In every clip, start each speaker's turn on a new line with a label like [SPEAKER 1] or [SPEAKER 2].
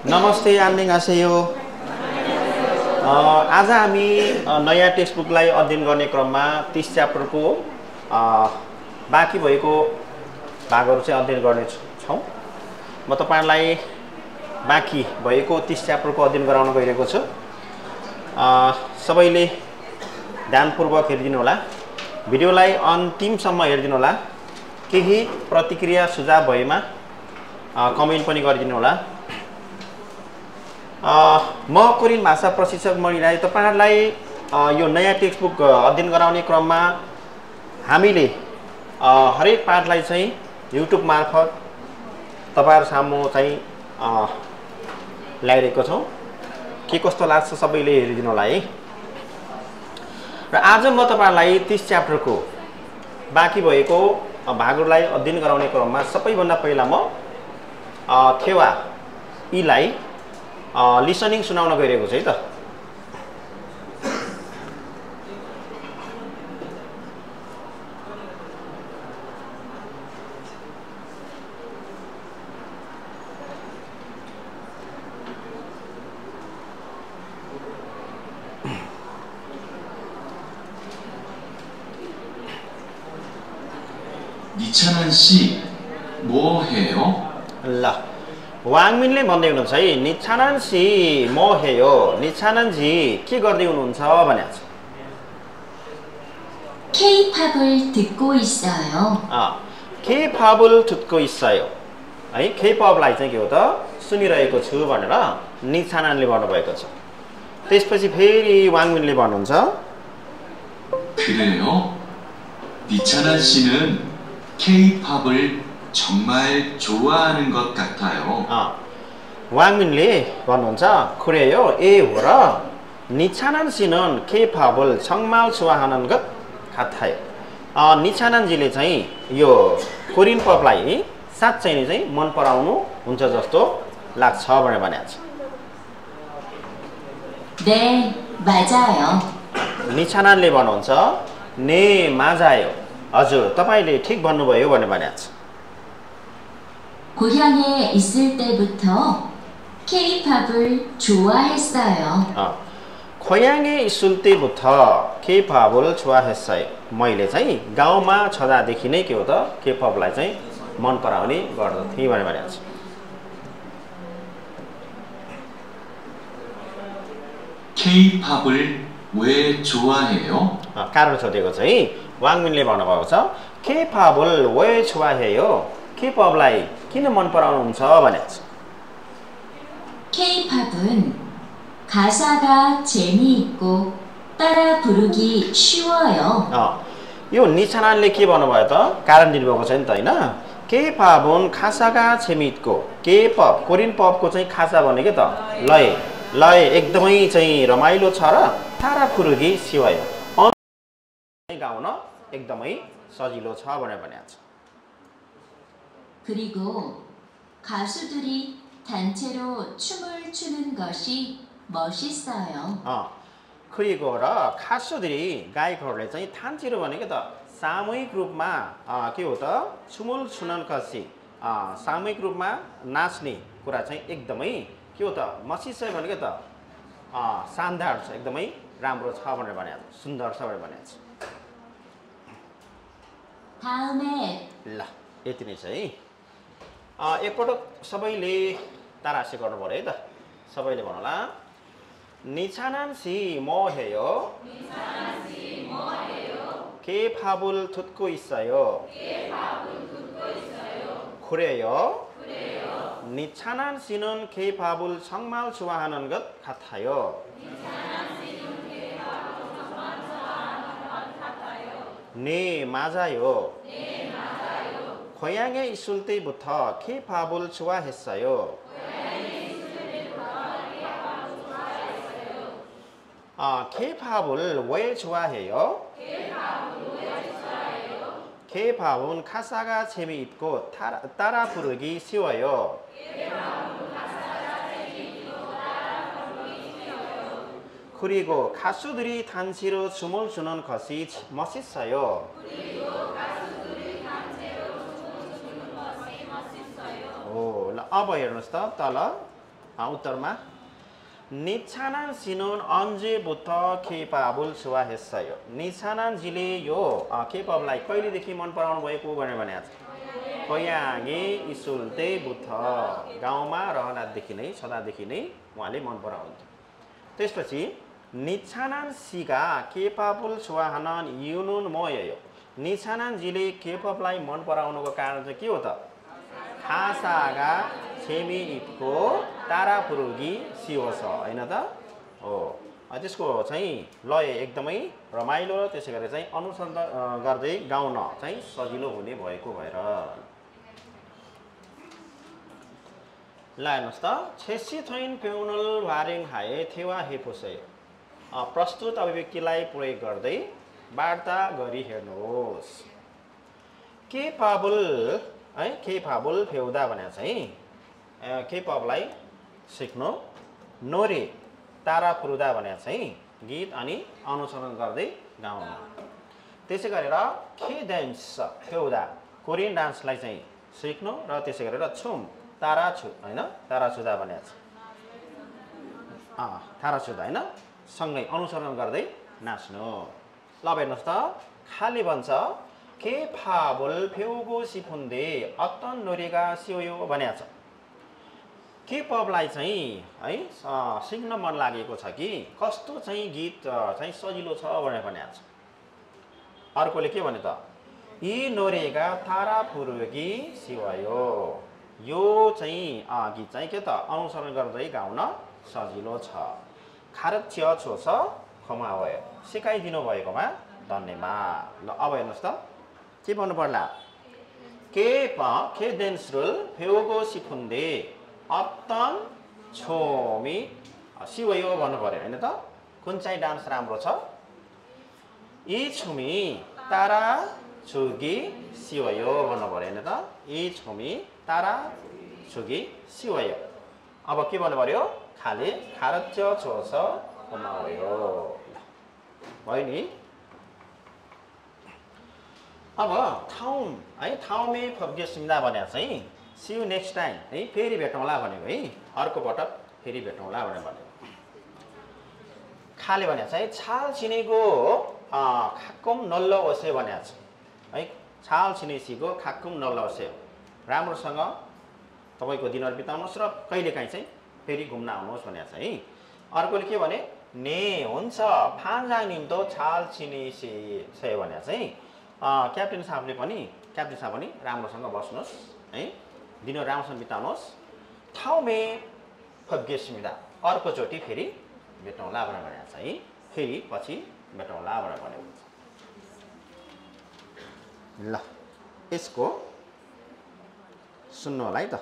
[SPEAKER 1] नमस्ते 안녕하세요. आज हामी नयाँ टेक्स्टबुकलाई अध्ययन गर्ने क्रममा 30 च्याप्टरको बाँकी भएको भागहरू चाहिँ अध्ययन गर्ने छौं। म तपाईहरुलाई बाँकी भएको 30 च्याप्टरको अध्ययन गराउन गइरहेको छु। सबैले ध्यानपूर्वक हेरिदिनु होला। भिडियोलाई अन्तिमसम्म हेरिदिनु होला। केही प्रतिक्रिया सुझाव भएमा कमेन्ट पनि गरिदिनु होला। म कोरियन भाषा प्रशिक्षक मणिराज तपाईहरुलाई यो नयाँ टेक्स्टबुक अध्ययन गराउने क्रममा हामीले हरेक पाठलाई चाहिँ युट्युब मार्फत तपाईहरु सामु चाहिँ ल्याइरहेको छौं। के कस्तो लाग्छ सबैले हेरिदिनु होला है। र आज म तपाईहरुलाई 30 च्याप्टरको बाँकी भएको भागहरुलाई अध्ययन गराउने क्रममा सबैभन्दा पहिला म थेवा इलाई लिसनिङ सुनाउन गइरहेको छु है त।
[SPEAKER 2] 니찬한 씨, 뭐 해요?
[SPEAKER 1] ल वाङमिनले भन्दै हुनुहुन्छ है निचानन सी म हेयो निचानन जी के गर्दै हुनुहुन्छ भनेको छ।
[SPEAKER 3] K-팝을 듣고 있어요.
[SPEAKER 1] K-팝을 듣고 있어요. है K-팝लाई चाहिँ के हो त सुनिरहेको छु भनेर निचाननले भन्नु भएको छ। त्यसपछि फेरि वाङमिनले भन्नुहुन्छ
[SPEAKER 2] 그래요? 니찬한 씨는 K-팝을 정말 좋아하는 것 같아요.
[SPEAKER 1] वाङमिनले भन्नुहुन्छ 그래요? ए हो र निचानन 씨는 K-팝을 정말 좋아하는 것 같아요. निचानन जीले चाहिँ यो कोरियन पपलाई साच्चै नै चाहिँ मन पराउनु हुन्छ जस्तो लाग्छ भनेर भनेको छ।
[SPEAKER 3] 네, 맞아요.
[SPEAKER 1] निचाननले भन्नुहुन्छ ने 맞아요. हजुर तपाईले ठीक भन्नुभयो भनेर भनेको छ।
[SPEAKER 3] 고향에 있을 때부터 K-팝을 좋아했어요.
[SPEAKER 1] 고향에 있을 때부터 K-팝을 좋아했어요. मैले चाहिँ गाउँमा छँदादेखि नै के हो त K-팝लाई चाहिँ मन पराउने गर्दथे भनेर भनेको छ।
[SPEAKER 2] K-팝을 왜 좋아해요?
[SPEAKER 1] कारण सोधेको छ है। वाङमिनले भन्नुभएको छ K-팝을 왜 좋아해요? K-팝लाई किन मन पराउनुहुन्छ भनेको छ।
[SPEAKER 3] K-팝은 가사가 재미있고 따라 부르기 쉬워요.
[SPEAKER 1] यो निचाननले के भन्नुभयो त कारण दिनुभएको छ नि त हैन। K-팝은 가사가 재미있고 K-팝 कोरियन पपको चाहिँ खासा भनेको त लय एकदमै चाहिँ रमाइलो छ र तारा फुरुगी सिवायो गाउन एकदमै सजिलो छ भनेर भनेको छ।
[SPEAKER 3] 그리고 가수들이 단체로 춤을 추는 것이 멋있어요.
[SPEAKER 1] 그리고 र 가수들이 गायकहरूले चाहिँ 단체로 भनेको त सामूहिक रूपमा के हो त 춤을 추는 것이 सामूहिक रूपमा नाच्ने कुरा चाहिँ एकदमै के हो त 멋있어요 भनेको त शानदार छ एकदमै राम्रो छ भनेर भनेको छ सुन्दर छ भनेर भनेको छ।
[SPEAKER 3] 다음에
[SPEAKER 1] ल यति नै छ है। एकपटक सबैले तारासे गर्नु पर्यो है त। सबैले भन्नु होला निचानन 씨 뭐 해요? K-팝을 듣고 있어요. 그래요? 니찬한 씨는 K-팝을 정말 좋아하는 것 같아요. 네, 맞아요. 고향에 있을 때부터 K-팝을 좋아했어요. K-팝을 왜 좋아해요? K-팝은 가사가 재미있고 따라 부르기 쉬워요. 그리고 가수들이 단체로 춤을 추는 것이 멋있어요. 오, अब हेर्नुस् त तल उत्तरमा निचानान सिनुन अन्जे부터 케이팝을 좋아했어요. निचानानजीले यो 케이팝लाई कहिलेदेखि मन पराउनु भएको भनेर भनेको छ। 고향이 있을 때부터 गाउँमा रहँदादेखि नै सदादेखि नै उहाँले मन पराउनुहुन्थ्यो। त्यसपछि निचानान 씨가 케이팝을 좋아하는 이유는 뭐예요? निचानानजीले 케이팝लाई मन पराउनुको कारण चाहिँ के हो त? 가사가 재미있고 따라 부르기 쉬워서 हैन त हो त्यसको चाहिँ लय एकदमै रमाइलो र त्यसै गरी चाहिँ अनुसरण गर्दै गाउन चाहिँ सजिलो हुने भएको भएर ल हेर्नुस् त छेसी थोइन पेउनल वारिङ हाए थेवा हेपोसय प्रस्तुत अभिव्यक्तिलाई प्रयोग गर्दै वार्ता गरी हेर्नुहोस्। केपाबल है केपाबल फेउदा भने चाहिँ केपअपलाई सिक्नु नोरे तारा पुरुदा भने चाहिँ गीत अनि अनुसरण गर्दै गाउनु। त्यसै गरेर के डान्स फेउदा कोरियन डान्सलाई चाहिँ सिक्नु र त्यसै गरेर छुम तारा छु हैन तारा छुदा भने तारा छुदा हैन सँगै अनुसरण गर्दै नाच्नु। ल हेर्नुहोस् त खाली भन्छ केपाबल फेउगो सिफुन्डे अत्तन नोरेगा सियो भने छ। केपअपलाई चाहिँ है सिक्न मन लागेको छ कि कस्तो चाहिँ गीत चाहिँ सजिलो छ भनेर भनेको छ। अर्कोले के भने त यी नोरेगा तारा पुरुगी सिवायो यो चाहिँ गीत चाहिँ के त अनुसरण गर्दै गाउन सजिलो छ। खारथ्य छोस खमावयो सिकाइदिनु भएकोमा धन्यवाद। ल अब हेर्नुहोस् त के भन्नु पर्ला के 댄스를 배우고 싶은데 अत्तन छोमी सिवयो भन्नु पर्यो हैन त कुन चाहिँ डान्स राम्रो छ? यी छुमी तारा छुगी सिवयो भन्नु पर्यो हैन त यी छुमी तारा छुगी सिवयो। अब के भन्नु पर्यो? खाली खारच्य छोस कमायो भयो नि। अब ठाउँ है ठाउँमै फर्किसिँदा भने चाहिँ सी यू नेक्स्ट टाइम है फेरि भेटौँला भनेको है अर्को पटक फेरि भेटौँला भनेर भनेको। खाले भने चाहिँ छाल छिनेको खाक्कुम नल्लो ओसे भनेको छ है छाल छिनेसीको खाक्कुम नल्लो ओसे राम्रोसँग तपाईँको दिनहरू बिताउनुहोस् र कहिलेकाहीँ चाहिँ फेरि घुम्न आउनुहोस् भनेको छ है। अर्कोले के भने ने हुन्छ फान्जाङ निम्तो छाल छिनेसी भनेको चाहिँ क्याप्टेन साहबले पनि राम्रोसँग बस्नुहोस् है दिनहरू राम्रोसँग बिताउनुहोस्। ठाउँमै फर्किसिँदा अर्कोचोटि फेरि भेटौँला भनेर भनेको छ है फेरि पछि भेटौँला भनेर भनेको छ। ल यसको सुन्नु होला है त।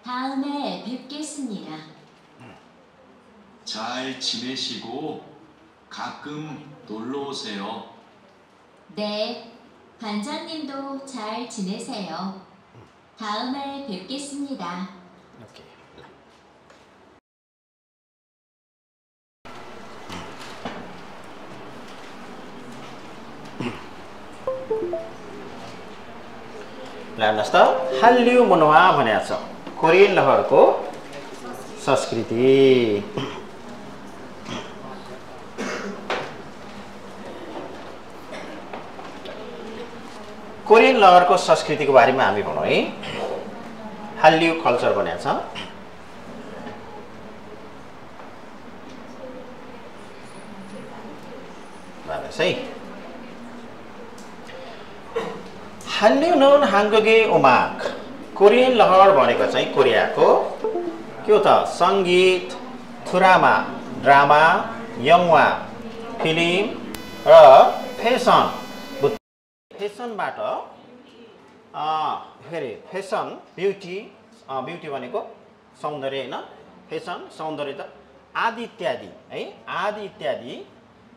[SPEAKER 3] 다음에 뵙겠습니다.
[SPEAKER 2] 잘 지내시고 가끔 놀러 오세요.
[SPEAKER 3] 네, 반장님도 잘 지내세요. 다음에 뵙겠습니다.
[SPEAKER 1] 오케이. हेर्नुहोस् त हाल्यु मनोवा भनेको छ कोरियन लहरको संस्कृति। कोरियन लहरको संस्कृतिको बारेमा हामी भनौँ है हाल्यु कल्चर भनेको छ। है 한류는 한국의 음악 कोरियन लहर भनेको चाहिँ कोरियाको के हो त संगीत ड्रामा 영화 फिल्म र फेसनबाट फेरि फेसन ब्युटी भनेको सौन्दर्य हैन फेसन सौन्दर्य आदि इत्यादि है आदि इत्यादि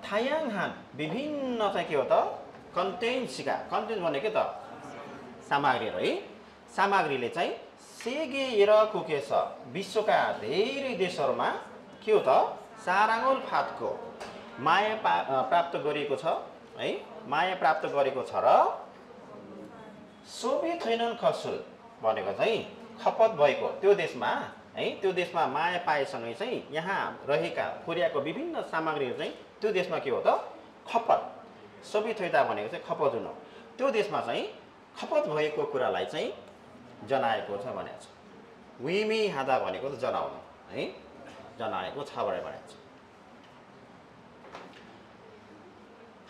[SPEAKER 1] थायाङहान विभिन्न चाहिँ के हो त कन्टेन्ट्सका कन्टेन्ट भनेको त सामग्री है सामग्रीले चाहिँ सेगे र कुकेस विश्वका धेरै देशहरूमा के हो त साराङ्गोल फातको माया प्राप्त गरेको छ है माया प्राप्त गरेको छ र सोभियत युनियन खसुल भनेको चाहिँ खपत भएको त्यो देशमा है त्यो देशमा माया पाएसँगै चाहिँ यहाँ रहेका कोरियाको विभिन्न सामग्रीहरू चाहिँ त्यो देशमा के हो त खपत सबिथोइता भनेको चाहिँ खपत हुनु त्यो देशमा चाहिँ खपत भएको कुरालाई चाहिँ जनाएको छ भनेको छ विमी हादा भनेको त जनाउनु है जनाएको छ भनेको छ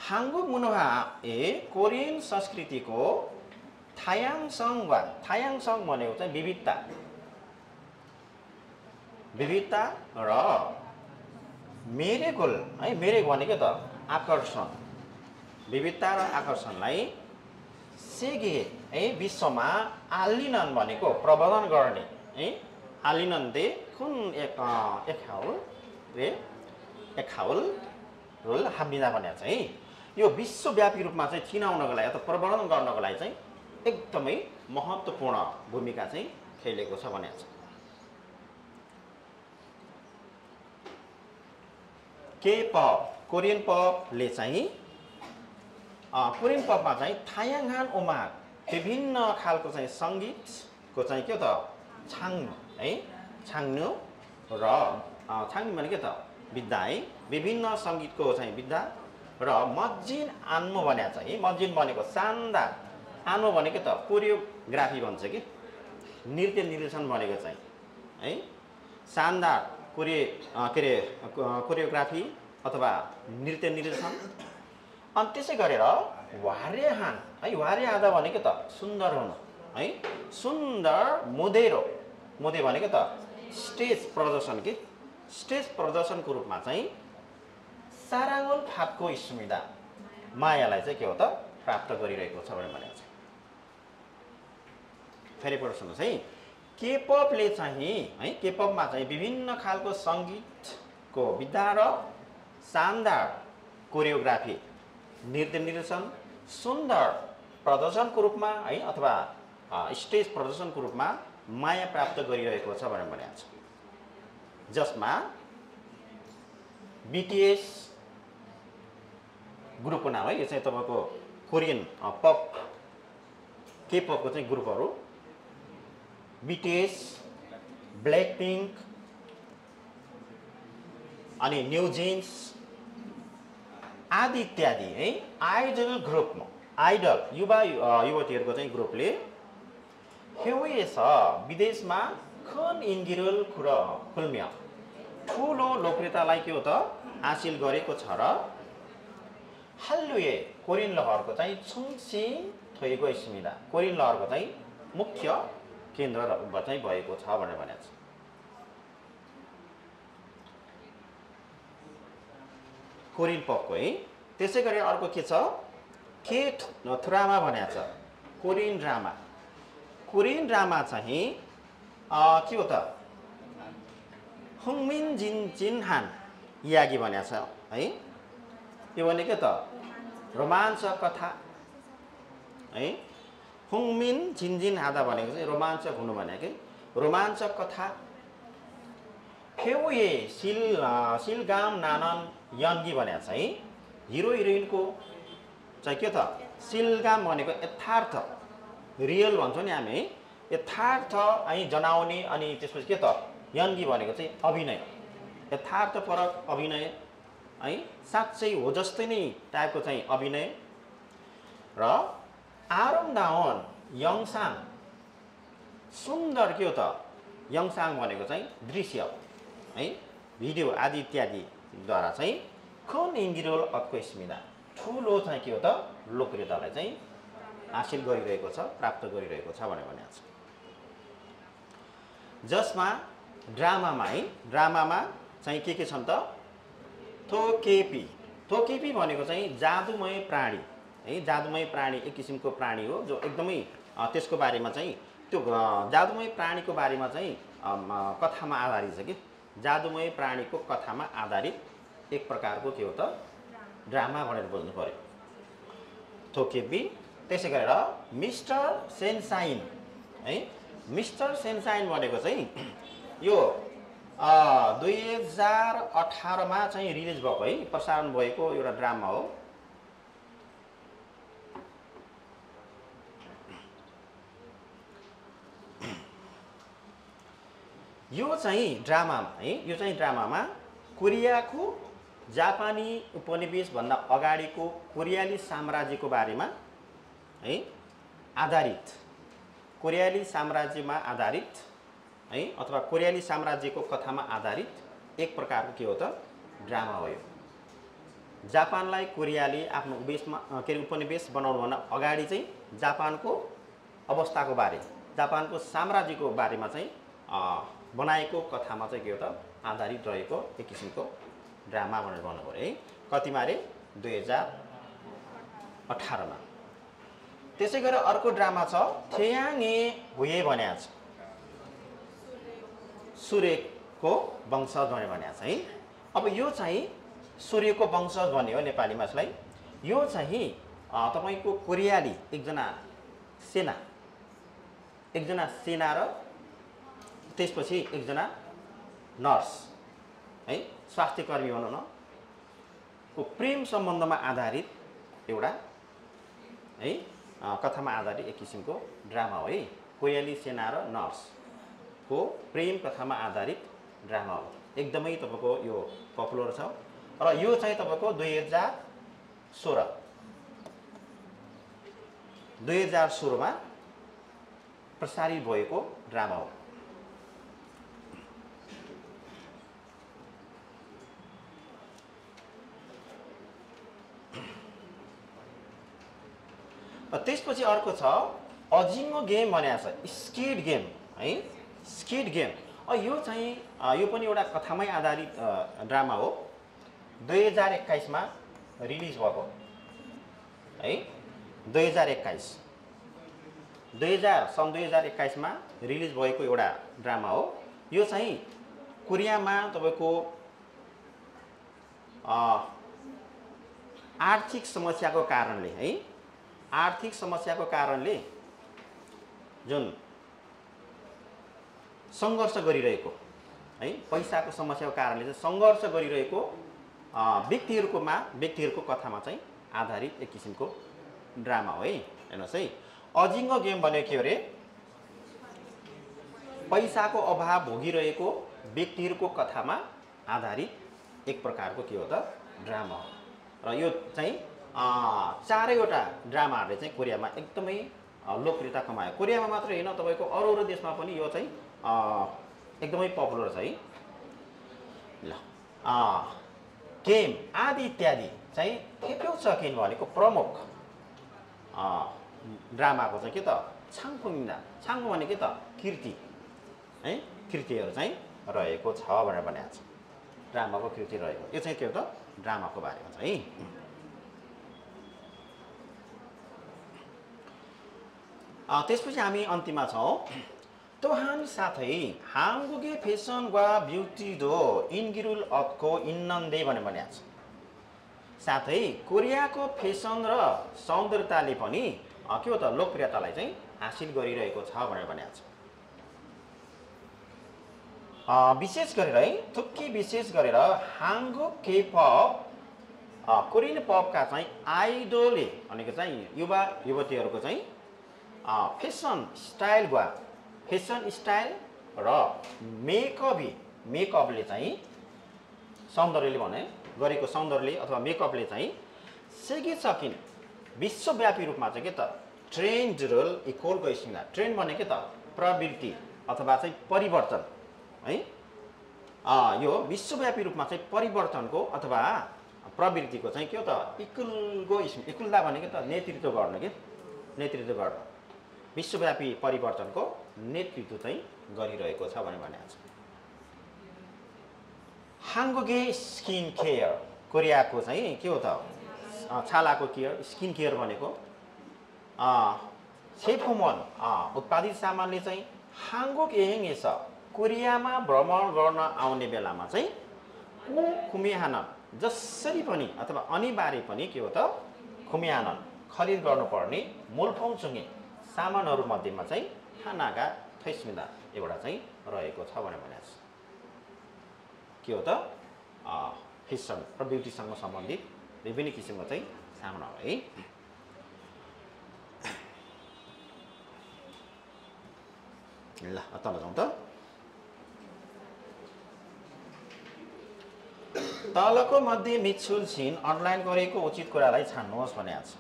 [SPEAKER 1] 한국 문화의 कोरियन संस्कृतिको थायाङसङ भनेको चाहिँ विविधता र मेरेगोल है मेरेग भनेको त आकर्षण विविधता र आकर्षणलाई सेगे है विश्वमा आलिनन भनेको प्रवर्धन गर्ने है आलिनन दे कुन एक हाउल रोल हाम्दिना भनेको चाहिँ यो विश्वव्यापी रूपमा चाहिँ चिनाउनको लागि अथवा प्रवर्धन गर्नको लागि चाहिँ एकदमै महत्त्वपूर्ण भूमिका चाहिँ खेलेको छ भनेको छ K-pop कोरियन पपले चाहिँ कोरियन पपमा चाहिँ थायाङहान ओमाग विभिन्न खालको चाहिँ सङ्गीतको चाहिँ के त छाङ्नु है छाङ्नु र छाङ्नु भनेको त विद्या है विभिन्न सङ्गीतको चाहिँ विद्या र मजिन आन्मो भनेको छ है मजिन भनेको शानदार आन्मो भनेको त कोरियोग्राफी भन्छ कि नृत्य निर्देशन भनेको चाहिँ है शानदार कोरियोग्राफी अथवा नृत्य निर्देशन अनि त्यसै गरेर वार्यहान है वार्य आदा भनेको त सुन्दर हुनु है सुन्दर मोदे भनेको त स्टेज प्रदर्शन के स्टेज प्रदर्शनको रूपमा चाहिँ साराङोल फापको स्मिता मायालाई चाहिँ के हो त प्राप्त गरिरहेको छ भनेको छ फेरि पढ्नु सुन्नुहोस् है केपपले चाहिँ है केपपमा चाहिँ विभिन्न खालको सङ्गीतको विद्या र शानदार कोरियोग्राफी नृत्य निर्देशन सुन्दर प्रदर्शनको रूपमा है अथवा स्टेज प्रदर्शनको रूपमा माया प्राप्त गरिरहेको छ भनेको छ जसमा BTS ग्रुपको नाम है यो चाहिँ तपाईको कोरियन पप केपपको चाहिँ ग्रुपहरू BTS ब्ल्याकपिङ्क अनि न्यू जिन्स आदि इत्यादि है आइडल ग्रुपमा आइडल युवा युवतीहरूको चाहिँ ग्रुपले हेवेस विदेशमा खन इन्गिरल खुल्म्या ठुलो लोकप्रियतालाई के हो त हासिल गरेको छ र हालुए कोरियन लहरको चाहिँ छुङसिङ थोइको स्मिता कोरियन लहरको चाहिँ मुख्य केन्द्र चाहिँ भएको छ भनेर भनेको छ कोरियन पपको है त्यसै गरी अर्को के छ के थुरामा भनेको छ कोरियन ड्रामा चाहिँ के हो त हुङमिन जिनहान यागी भनेको छ है यो भनेको त रोमाञ्चक कथा है हुङमिन जिनजिन हादा भनेको चाहिँ रोमाञ्चक हुनु भनेको रोमाञ्चक कथा फेउए सिलगाम नानन यन्गी भनेको चाहिँ हिरो हिरोइनको चाहिँ के त सिलगाम भनेको यथार्थ रियल भन्छौँ नि हामी यथार्थ है जनाउने अनि त्यसपछि के त यन्गी भनेको चाहिँ अभिनय यथार्थपरक अभिनय है साँच्चै हो जस्तै नै टाइपको चाहिँ अभिनय र आरामदावन यङसाङ सुन्दर के हो त यङसाङ भनेको चाहिँ दृश्य है भिडियो आदि इत्यादिद्वारा चाहिँ खन इङ्गिरोल अक्को स्मिता ठुलो चाहिँ के हो त लोकप्रियतालाई चाहिँ हासिल गरिरहेको छ प्राप्त गरिरहेको छ भनेको छ जसमा ड्रामामा चाहिँ के छन् त थोकेपी भनेको चाहिँ जादुमय प्राणी है जादुमय प्राणी एक किसिमको प्राणी हो जो एकदमै त्यसको बारेमा चाहिँ त्यो जादुमय प्राणीको बारेमा चाहिँ कथामा आधारित छ कि जादुमय प्राणीको कथामा आधारित एक प्रकारको के हो त ड्रामा भनेर बुझ्नु पर्यो थोकेपी त्यसै गरेर मिस्टर सेन्साइन है मिस्टर सेन्साइन भनेको चाहिँ यो 2018 मा चाहिँ रिलिज भएको है प्रसारण भएको एउटा ड्रामा हो यो चाहिँ ड्रामामा है, यो चाहिँ ड्रामामा कोरियाको जापानी उपनिवेशभन्दा अगाडिको कोरियाली साम्राज्यको बारेमा है आधारित, कोरियाली साम्राज्यमा आधारित है अथवा कोरियाली साम्राज्यको कथामा आधारित एक प्रकारको के हो त ड्रामा हो। यो जापानलाई कोरियाले आफ्नो उपनिवेश बनाउनुभन्दा अगाडि चाहिँ जापानको अवस्थाको बारे, जापानको साम्राज्यको बारेमा चाहिँ बनाएको कथामा चाहिँ के हो त आधारित रहेको एक किसिमको ड्रामा भनेर भन्नु पर्यो है। कतिमा रे 2018 मा। त्यसै गरी अर्को ड्रामा छ थेयाङे हुए भनेको छ, सूर्यको वंशज भनेर भनेको छ है। अब यो चाहिँ सूर्यको वंशज भन्ने हो नेपालीमा यसलाई। यो चाहिँ तपाईको कोरियाली एकजना सेना र त्यसपछि एकजना नर्स है, स्वास्थ्यकर्मी भनौँ न, को प्रेम सम्बन्धमा आधारित एउटा है कथामा आधारित एक किसिमको ड्रामा हो है। कोरियाली सेना र नर्सको प्रेम कथामा आधारित ड्रामा हो। एकदमै तपाईको यो पपुलर छ र यो चाहिँ तपाईको 2016 मा प्रसारित भएको ड्रामा हो। त्यसपछि अर्को छ अजिङ्गो गेम भनेको छ, स्किड गेम है, स्किड गेम। यो चाहिँ यो पनि एउटा कथामै आधारित ड्रामा हो। 2021 मा रिलिज भएको है, सन् 2021 मा रिलिज भएको एउटा ड्रामा हो। यो चाहिँ कोरियामा तपाईको आर्थिक समस्याको कारणले है, आर्थिक समस्याको कारणले जुन सङ्घर्ष गरिरहेको है, पैसाको समस्याको कारणले चाहिँ सङ्घर्ष गरिरहेको व्यक्तिहरूको कथामा चाहिँ आधारित एक किसिमको ड्रामा हो है। हेर्नुहोस् है, अजिङ्गो गेम भनेको के हो रे, पैसाको अभाव भोगिरहेको व्यक्तिहरूको कथामा आधारित एक प्रकारको के हो त ड्रामा हो। र यो चाहिँ चारैवटा ड्रामाहरूले चाहिँ कोरियामा एकदमै लोकप्रियता कमायो। कोरियामा मात्र होइन, तपाईको अरू देशमा पनि यो चाहिँ एकदमै पपुलर छ है। ल गेम आदि इत्यादि चाहिँ खेप्योचकिन भनेको प्रमुख ड्रामाको चाहिँ के त छाङफुङदा, छाङफुङ भनेको के त कृति है, कृतिहरू चाहिँ रहेको छ भनेर भनेको छ। ड्रामाको कृति रहेको, यो चाहिँ के हो त ड्रामाको बारेमा छ है। त्यसपछि हामी अन्तिममा छौँ तोहान साथै हाङ्गुगे फेसन वा ब्युटी दो इन्गिरुल अतको इन्नन्दे भनेर भनेको छ। साथै कोरियाको फेसन र सौन्दर्यताले पनि के हो त लोकप्रियतालाई चाहिँ हासिल गरिरहेको छ भनेर भनेको छ। विशेष गरेर है, थुक्की विशेष गरेर हाङ्गुक के-पप कोरियन पपका चाहिँ आइडोलले भनेको चाहिँ युवा युवतीहरूको चाहिँ फेसन स्टाइल र मेकअपले चाहिँ सौन्दर्यले भने गरेको सौन्दर्यले अथवा मेकअपले चाहिँ सेगिसकिन विश्वव्यापी रूपमा चाहिँ के त ट्रेन्ड रोल इक्वल गइसिँदा, ट्रेन्ड भने के त प्रवृत्ति अथवा चाहिँ परिवर्तन है। यो विश्वव्यापी रूपमा चाहिँ परिवर्तनको अथवा प्रवृत्तिको चाहिँ के हो त इक्वलता भनेको त नेतृत्व गर्न, के नेतृत्व गर्न, विश्वव्यापी परिवर्तनको नेतृत्व चाहिँ गरिरहेको छ भनेर भनेको छ। हाङ्गुगे स्किन केयर कोरियाको चाहिँ के हो त छालाको केयर, स्किन केयर भनेको सेफोमन उत्पादित सामानले चाहिँ हाङ्गुक एहेङेस कोरियामा भ्रमण गर्न आउने बेलामा चाहिँ खुमिहान जसरी पनि अथवा अनिवार्य पनि के हो त खुमिहान खरिद गर्नुपर्ने मूलफौचुङ्गे सामानहरू मध्येमा चाहिँ खानागा थैस्मिदा एउटा चाहिँ रहेको छ भनेर भनेको छ। के हो त फेसन र ब्युटीसँग सम्बन्धित विभिन्न किसिमको चाहिँ सामान हो है। ल तल जाउँ त। तलको मध्ये मिच्छुल छिन अन्डरलाइन गरेको उचित कुरालाई छान्नुहोस् भनेको छ।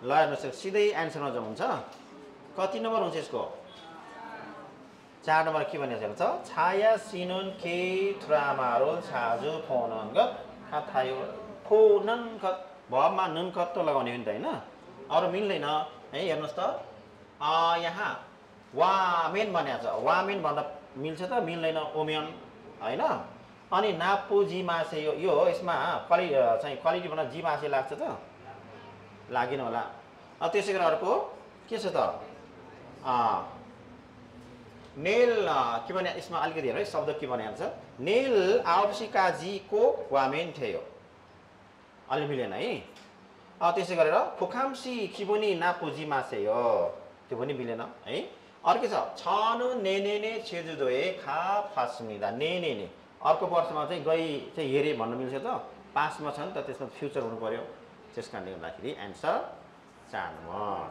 [SPEAKER 1] ल हेर्नुहोस् सिधै एन्सरमा जाउँ हुन्छ। कति नम्बर हुन्छ यसको? 4 नम्बर के भनेको छ त? छाया सिनुन के थ्रामारो छाजु फोनन गत खाथायो फोनन गत भमा नुन कत त लगाउने हो नि त हैन? अरु मिल्दैन है। हेर्नुहोस् त यहाँ वामेन भनेको छ। वामेन भन्दा मिल्छ त? मिल्दैन। ओमेन हैन? अनि नापु जी मासे यो हो। यसमा क्वालिटी भन्दा जी मासे लाग्छ त? लागेन होला। त्यसै गरी अर्को के छ त? नेल के भने यसमा अलिकति हेर्नु है शब्द के भनेको छ? नेल आवश्यकाजीको वामेन थियो। अलि मिलेन है। त्यसै गरेर फुखाम्सी किबुनी नापुजी मासे हो। त्यो पनि मिलेन है। अर्को छ छनु नेनेने छेजुदोए खा फास्मिदा नेनेने। अर्को वर्षमा चाहिँ गई चाहिँ हेरे भन्न मिल्छ त? पास्टमा छ नि त, त्यसमा फ्युचर हुनु पर्यो। त्यस कारणले गर्दाखेरि एन्सर 4 नम्बर।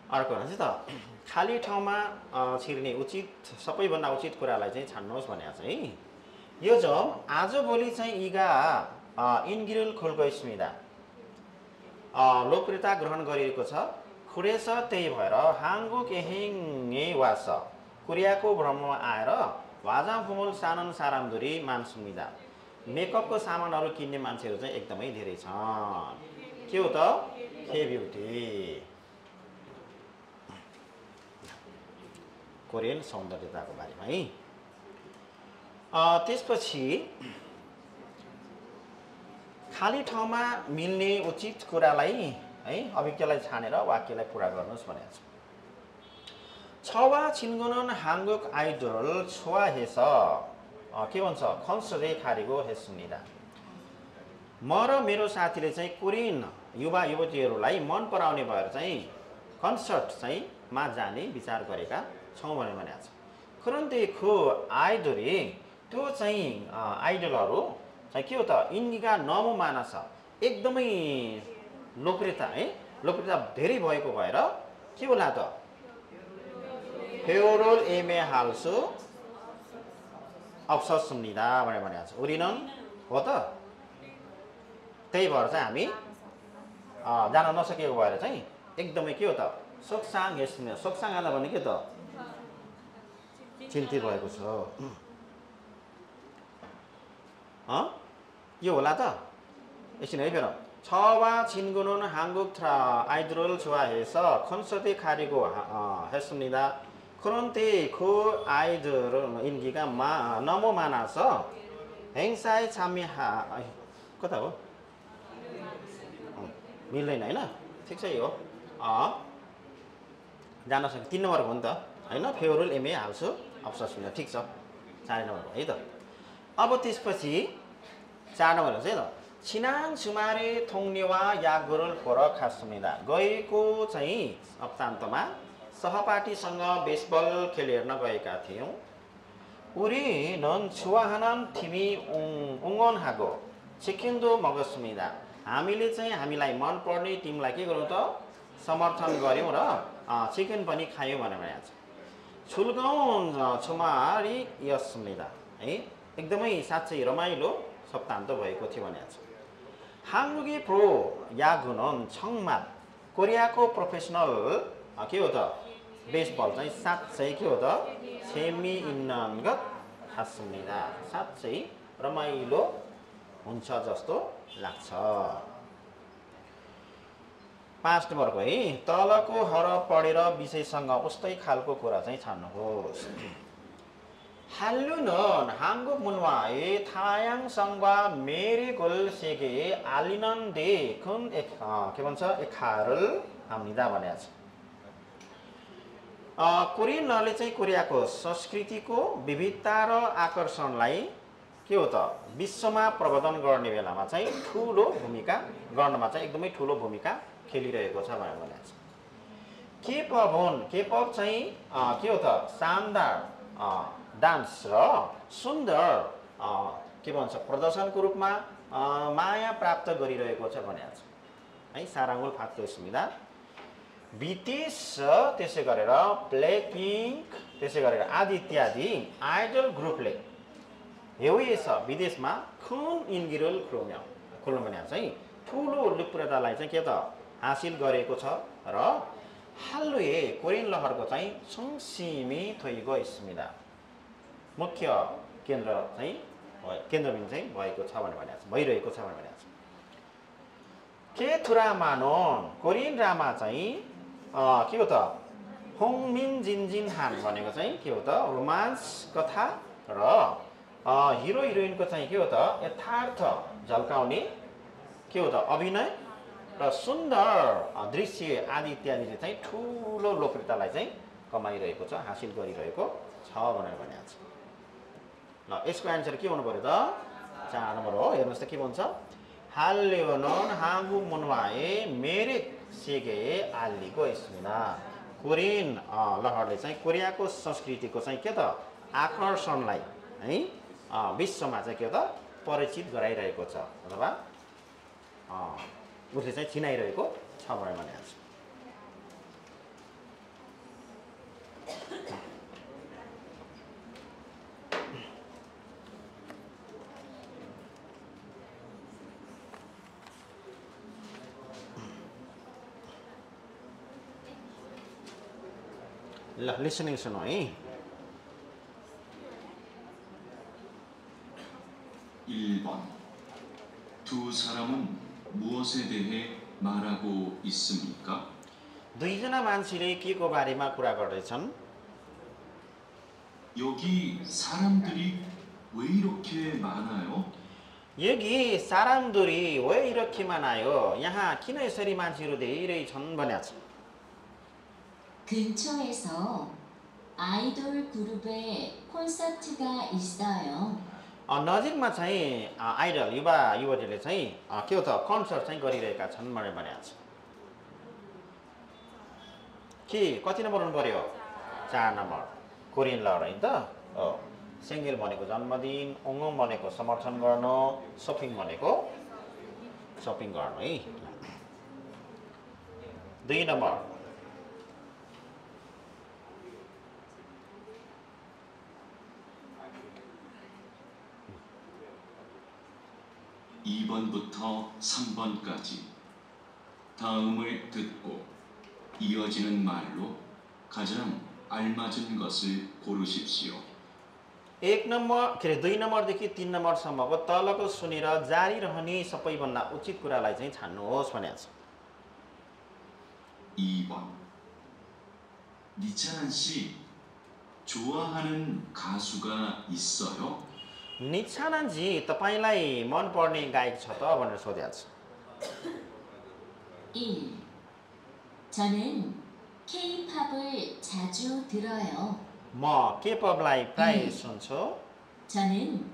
[SPEAKER 1] अर्को हुन्छ त खाली ठाउँमा छिर्ने उचित सबैभन्दा उचित कुरालाई चाहिँ छान्नुहोस् भनेको छ है। यो जो आजभोलि चाहिँ इगा इन्गिरुल खोलको स्मिदा लोकप्रियता ग्रहण गरिएको छ। खुडेछ त्यही भएर हाङ्गु केहेङ्गे वास कोरियाको भ्रमणमा आएर वाजा फुमुल सानन सारामदुरी मानसुमिदा। मेकअपको सामानहरू किन्ने मान्छेहरू चाहिँ एकदमै धेरै छन्। के हो त? के ब्युटी कोरियन सौन्दर्यताको बारेमा है। त्यसपछि खाली ठाउँमा मिल्ने उचित कुरालाई है अभिज्ञलाई छानेर वाक्यलाई पूरा गर्नुहोस् भनेको छ। छवा छिन्गुनन हाङ्गुक आइडल छोवा हेस के भन्छ? खन्सरे खारेको हेसुनिदा। म र मेरो साथीले चाहिँ कोरियन युवा युवतीहरूलाई मन पराउने भएर चाहिँ कन्सर्ट चाहिँ मा जाने विचार गरेका छौँ भनेको छ। खुरुन्ते खो आइडोरे त्यो चाहिँ आइडलहरू चाहिँ के हो त? इन्डिका नमो मानस एकदमै लोकप्रियता है। लोकप्रियता धेरै भएको भएर के होला त? फेरोल एमे हाल्सु अवसरसुनिदा भनेको छ। उरिनन हो त? त्यही भएर चाहिँ हामी जान नसकेको भएर चाहिँ एकदमै के हो त? सोक्साङ हेस्ने। सोक्साङ आला भने के त? चिन्तित भएको छ। यो होला त? एकछिन है फेर। छवा छिन्गुनुन हाङ्गुक थ्रा आइडल छुवा हेस खन्सते खारेको हेस्निदा खुरुन्ते खो आइडल इन्गिका नमो मानास हेङसाई छामी कता हो? मिल्दैन हैन? ठिक छ यो जान सक्छ। 3 नम्बर हो नि त हैन? फेवरल एमए हाल्छु अफसोस हुन। ठिक छ 4 नम्बर हो है त। अब त्यसपछि 4 नम्बर हुन्छ है त। छिनाङ सुमारे थोङ्नेवा यागुरल फोर खासुमिदा। गएको चाहिँ सप्तान्तमा सहपाठीसँग बेसबल खेल हेर्न गएका थियौँ। उरी नन छुवाहानन थिमी उङ्गन हागो छिकिन्दो मगसुमिदा। हामीले चाहिँ हामीलाई मनपर्ने टिमलाई के गरौँ त? समर्थन गऱ्यौँ र चिकन पनि खायौँ भनेर भनेको छ। छुल्गाउँ छुमारी यसमिदा है। एकदमै साँच्चै रमाइलो सप्तान्त भएको थियो भनेको छ। हाङ्गुगे प्रो यागुनन छङमा कोरियाको प्रोफेसनल के हो त? बेसबल चाहिँ साँच्चै के हो त? सेमी इन्नगत खासमिदा। साँच्चै रमाइलो हुन्छ जस्तो लाग्छ। 5 नम्बरको है। तलको हर पढेर विषयसँग उस्तै खालको कुरा चाहिँ छान्नुहोस्। हाल्लुनन हाङ्गुक मुनवाए थायाङ सङ्वा मेरीगोल सेगे आलिनन दे खुन के भन्छ? एखारल हामिदा भनेको छ। कोरियनहरूले चाहिँ कोरियाको संस्कृतिको विविधता र आकर्षणलाई के हो त? विश्वमा प्रवर्धन गर्ने बेलामा चाहिँ ठुलो भूमिका गर्नमा चाहिँ एकदमै ठुलो भूमिका खेलिरहेको छ भनेर भनेको छ। केपअप चाहिँ के हो त? शानदार डान्स र सुन्दर के भन्छ? प्रदर्शनको रूपमा माया प्राप्त गरिरहेको छ भनेको छ है। साराङ्गुल फाक्तो स्मिदा। BTS त्यसै गरेर ब्ल्याकपिङ्क त्यसै गरेर आदि इत्यादि आइडल ग्रुपले 해외에서 विदेशमा 큰 인기를 끌으며 चाहिँ ठुलो लोकप्रियतालाई चाहिँ के त हासिल गरेको छ र हालुए कोरियन लहरको चाहिँ संसिमी थइगो 있습니다. मुख्य केन्द्र चाहिँ केन्द्रबिन्दु चाहिँ भएको छ भनेर भनेको छ भइरहेको छ भनेर भनेको छ के थुरामानोन कोरियन ड्रामा चाहिँ के हो त होङमिन जिनजिन हान भनेको चाहिँ के हो त रोमान्स कथा र हिरो हिरोइनको चाहिँ के हो त यथार्थ झल्काउने के हो त अभिनय र सुन्दर दृश्य आदि इत्यादिले चाहिँ ठुलो लोकप्रियतालाई चाहिँ कमाइरहेको छ हासिल गरिरहेको छ भनेर भनेको छ ल यसको एन्सर के हुनु पर्यो त 4 नम्बर हो हेर्नुस् त के भन्छ 할리우는 한국 문화의 매력 세계에 알리고 있습니다. कोरियन लहरले चाहिँ कोरियाको संस्कृतिको चाहिँ के त आकर्षणलाई है विश्वमा चाहिँ के त परिचित गराइरहेको छ अथवा उसले चाहिँ चिनाइरहेको छ भनेर भनेको छ ल लिसनिङ सुनौ है
[SPEAKER 2] 1번 두 사람은 무엇에 대해 말하고 있습니까?
[SPEAKER 1] दुईजना मान्छेले के को बारेमा कुरा गर्दैछन्
[SPEAKER 2] 여기 사람들이 왜 이렇게 많아요?
[SPEAKER 1] 여기 사람들이 왜 이렇게 많아요? यहाँ किन यसरी मान्छेहरू धेरै छन् भनेको छ
[SPEAKER 3] 근처에서 아이돌 그룹의 콘서트가 있어요.
[SPEAKER 1] नजिकमा चाहिँ आइडल युवा युवतीले चाहिँ के हो त कन्सर्ट चाहिँ गरिरहेका छन् भनेर भनेको छ के कति नम्बर हुनु पर्यो 4 नम्बर कोरियन लहर हैन त हो सेङ्गेल भनेको जन्मदिन ओङम भनेको समर्थन गर्नु शपिङ भनेको शपिङ गर्नु है 2 नम्बर
[SPEAKER 2] 2번부터 3번까지 다음을 듣고 이어지는 말로 가장 알맞은 것을 고르십시오.
[SPEAKER 1] 1 नम्बर के 2 नम्बरदेखि 3 नम्बरसम्मको तलको सुनेर जारी रहने सबैभन्दा उचित कुरालाई चाहिँ छान्नुहोस् भनेको छ
[SPEAKER 2] 2번 니찬 씨 좋아하는 가수가 있어요?
[SPEAKER 1] निचानजी तपाईलाई मन पर्ने गायक छ त भनेर सोधेको छ
[SPEAKER 3] 1. 저는 K-팝을 자주 들어요.
[SPEAKER 1] म केपपलाई प्राय सुन्छु
[SPEAKER 3] 저는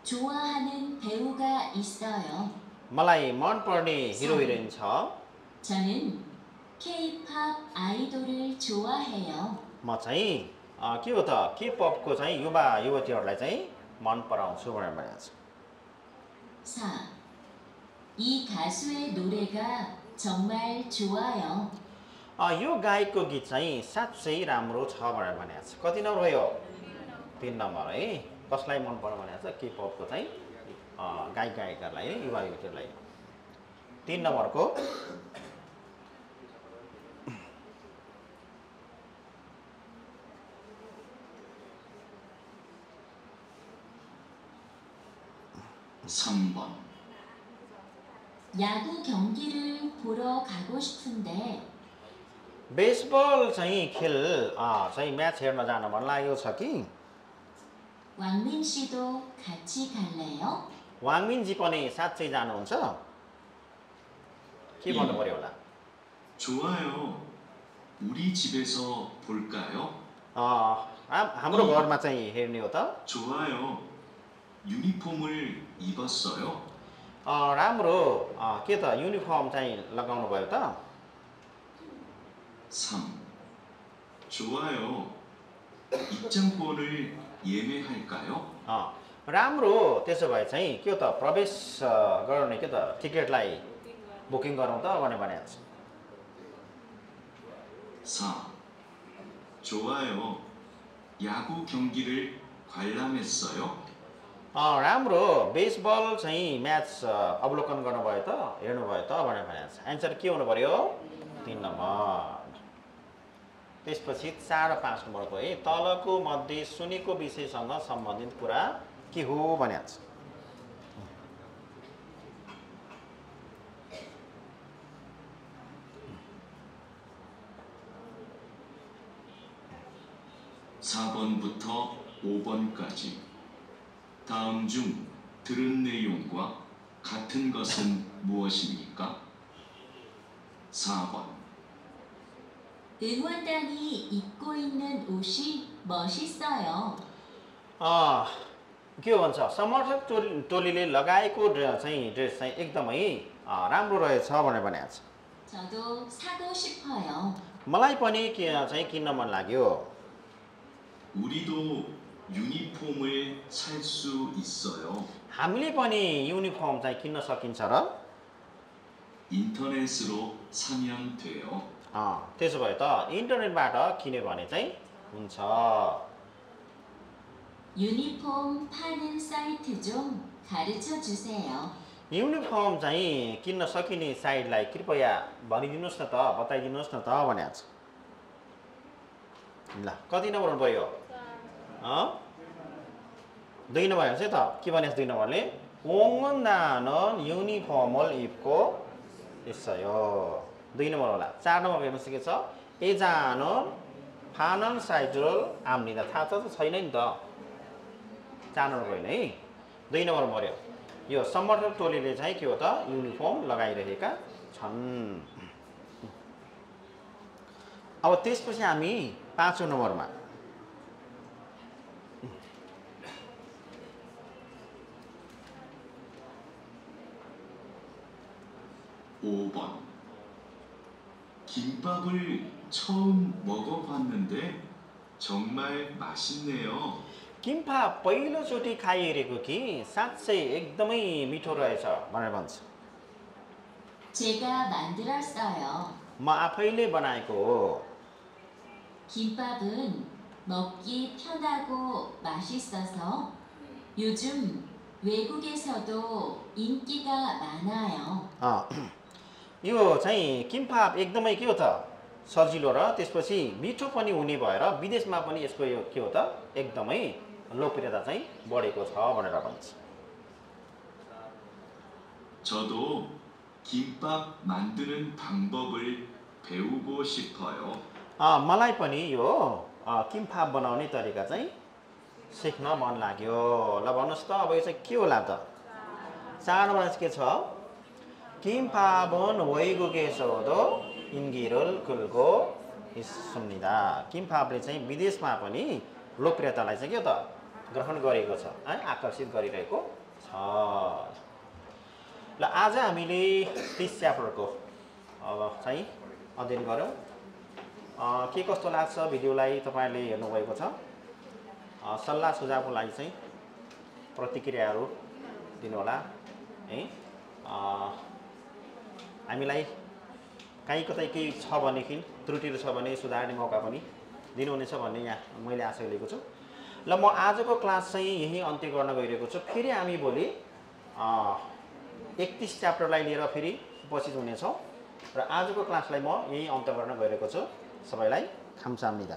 [SPEAKER 3] 좋아하는 배우가 있어요.
[SPEAKER 1] मलाई मन पर्ने हिरो हिरोइन छ
[SPEAKER 3] 저는 K-팝 आइडल을 좋아해요.
[SPEAKER 1] म चाहिँ के हो त केपपको चाहिँ युवा युवतीहरूलाई चाहिँ मन पराउँछु भनेर भनेको छ
[SPEAKER 3] 4. 이 가수의 노래가 정말 좋아요.
[SPEAKER 1] यो गायकको गीत चाहिँ साँच्चै राम्रो छ भनेर भनेको छ कति नम्बर भयो 3 नम्बर है कसलाई मन पर्यो भनेको छ केपपको चाहिँ गायक गायिकाहरूलाई है युवा युवतीहरूलाई 3 नम्बरको
[SPEAKER 2] (3번)
[SPEAKER 3] 야구 경기를 보러 가고 싶은데
[SPEAKER 1] बेसबल चाहिँ खेल चाहिँ म्याच हेर्न जान मन लागेको छ कि
[SPEAKER 3] 왕민 씨도 같이 갈래요?
[SPEAKER 1] वाङमिनजी पनि साँच्चै जानुहुन्छ के भन्नु पर्यो होला
[SPEAKER 2] 좋아요. 우리 집에서 볼까요?
[SPEAKER 1] हाम्रो घरमा चाहिँ हेर्ने हो त
[SPEAKER 2] 좋아요. 유니폼을 입었어요?
[SPEAKER 1] राम्रो के त युनिफर्म चाहिँ लगाउनु भयो त
[SPEAKER 2] 3. 좋아요. 입장권을 예매할까요?
[SPEAKER 1] राम्रो त्यसो भए चाहिँ के हो त प्रवेश गर्ने के त टिकटलाई बुकिङ गरौँ त भनेको छ
[SPEAKER 2] 4. 좋아요. 야구 경기를 관람했어요?
[SPEAKER 1] राम्रो बेसबल चाहिँ म्याच अवलोकन गर्नुभयो त हेर्नुभयो त भनेर भनेको छ। एन्सर के हुनु पर्यो 3 नम्बर। त्यसपछि 4 र 5 नम्बरको है तलको मध्ये सुनेको विषयसँग सम्बन्धित कुरा के हो भनेको छ।
[SPEAKER 2] (4번부터 5번까지) 다음 중 들은 내용과 같은 것은 무엇입니까? 4번
[SPEAKER 3] 응원단이 입고 있는 옷이 멋있어요.
[SPEAKER 1] के भन्छ समर्थक टोलीले लगाएको चाहिँ ड्रेस चाहिँ एकदमै राम्रो रहेछ भनेर भनेको छ।
[SPEAKER 3] 저도 사고 싶어요.
[SPEAKER 1] मलाई पनि चाहिँ किन्न मन लाग्यो।
[SPEAKER 2] 우리도 유니폼을 살 수 있어요.
[SPEAKER 1] हामीले पनि युनिफर्म चाहिँ किन्न सकिन्छ र?
[SPEAKER 2] 인터넷으로 사면 돼요.
[SPEAKER 1] त्यसो भए त इन्टरनेटबाट किन्यो भने चाहिँ हुन्छ।
[SPEAKER 3] 유니폼 파는 사이트 좀 가르쳐 주세요.
[SPEAKER 1] युनिफर्म चाहिँ किन्न सकिने साइटलाई कृपया भनिदिनुहोस् न त बताइदिनुहोस् न त भनेको छ। ल कति नम्बर पर्यो? 2 नम्बर हुन्छ त के भनेको 2 नम्बरले 응원단은 유니폼을 입고 있어요. 2 नम्बर होला। 4 नम्बर हेर्न सकेछ एजा는 파는 사이트를 압니다। थाहा छ छैन नि त। 4 नम्बर होइन है 2 नम्बर पर्यो। यो समर्थक टोलीले चाहिँ के हो त युनिफर्म लगाइरहेका छन्। अब त्यसपछि हामी 5 नम्बरमा
[SPEAKER 2] 5번 김밥을 처음 먹어봤는데 정말 맛있네요.
[SPEAKER 1] किम्फा पहिलोचोटि खाइहेरेको कि साँच्चै एकदमै मिठो रहेछ भनेर भन्छ।
[SPEAKER 3] 제가 만들었어요.
[SPEAKER 1] म आफैले बनाएको हो।
[SPEAKER 3] 김밥은 먹기 편하고 맛있어서 요즘 외국에서도 인기가 많아요.
[SPEAKER 1] यो चाहिँ किम्फा एकदमै के हो त सजिलो र त्यसपछि मिठो पनि हुने भएर विदेशमा पनि यसको यो के हो त एकदमै लोकप्रियता चाहिँ बढेको छ भनेर भन्छ।
[SPEAKER 2] 저도 김밥 만드는 방법을 배우고 싶어요.
[SPEAKER 1] मलाई पनि यो किम्फा बनाउने तरिका चाहिँ सिक्न मन लाग्यो। ल भन्नुहोस् त अब यो चाहिँ के होला त? 4 नम्बरमा के छ? 김밥은 외국에서도 인기를 끌고 있습니다. किम्फाले चाहिँ विदेशमा पनि लोकप्रियतालाई चाहिँ के हो त ग्रहण गरेको छ है आकर्षित गरिरहेको छ। ल आज हामीले 30 च्याप्टरको अब चाहिँ अध्ययन गऱ्यौँ। के कस्तो लाग्छ भिडियोलाई तपाईहरुले हेर्नु भएको छ? सल्लाह सुझावको लागि चाहिँ प्रतिक्रियाहरू दिनु होला है। हामीलाई कहीँ कतै केही छ भनेदेखि त्रुटिहरू छ भने सुधार्ने मौका पनि दिनुहुनेछ भन्ने यहाँ मैले आशा गरेको छु। ल म आजको क्लास चाहिँ यही अन्त्य गर्न गइरहेको छु। फेरि हामी भोलि 31 च्याप्टरलाई लिएर फेरि उपस्थित हुनेछौँ र आजको क्लासलाई म यही अन्त्य गर्न गइरहेको छु। सबैलाई खाम्साम्निदा।